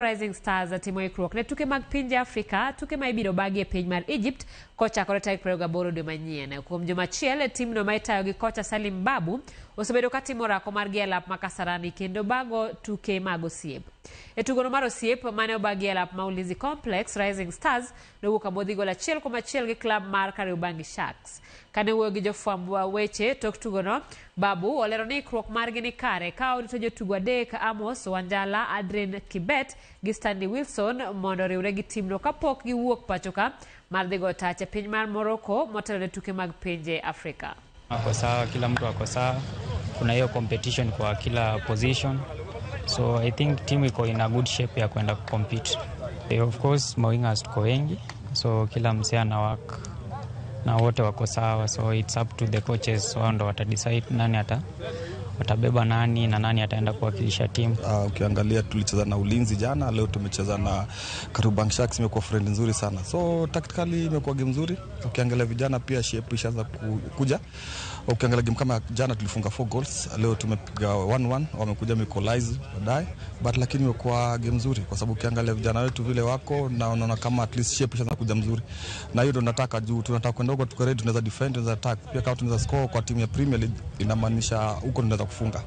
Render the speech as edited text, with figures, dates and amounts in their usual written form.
Rising Stars timo ikruok ne tuke mag pinje Afrika, tuke ma ibiro bagi e piny mar Egypt kochakore tarik 28 dwe manyien. Kuom juma achiel, timno ma itayo gi kocha Salim Babu osebedo ka timo rako margi e lap ma Kasarani kendo bago tuke mag osiep. E tugono mar osiep mane obagi e lap ma Ulinzi Complex, Rising Stars nowuok amodhi gol 1-1 gi klab mar Kariobangi Sharks. Kane wuoyo gi jofwamb weche tok tugono, Babu olero ni ikruok margi ni kare ka orito jotugo adek Amos Wanjala, Adrian Kibet gi Stanley Wilson mondo riwre gi timno kapok giwuok pachoka mar dhi go tach e piny mar Morocco motelo ne tuke mag pinje Afrika. Ako sawa, kila mtu ako sawa. Kuna hiyo competition kwa kila position. So I think team iko in a good shape ya kwenda compete. Of course mawingers tuko wengi. So kila msea na work na wote wako sawa. So it's up to the coaches, wao ndo watadecide nani watabeba nani na nani ataenda kuwakilisha team. Ukiangalia tulicheza na Ulinzi jana, leo tumecheza na Kariobangi Sharks, imekuwa friend nzuri sana. So tactically imekuwa game nzuri. Ukiangalia vijana pia shape ishaanza kuja. Ukiangalia game kama jana tulifunga 4 goals, leo tumepiga 1-1, wamekuja equalize baadaye. But lakini imekuwa game nzuri kwa sababu ukiangalia vijana wetu vile wako na unaona kama at least shape ishaanza kuja mzuri. Na hiyo ndo nataka juu tunataka kwenda huko tuko ready, tunaweza defend, tunaweza attack. Pia kama tunaweza score kwa timu ya Premier League inamaanisha huko tunaweza kufunga.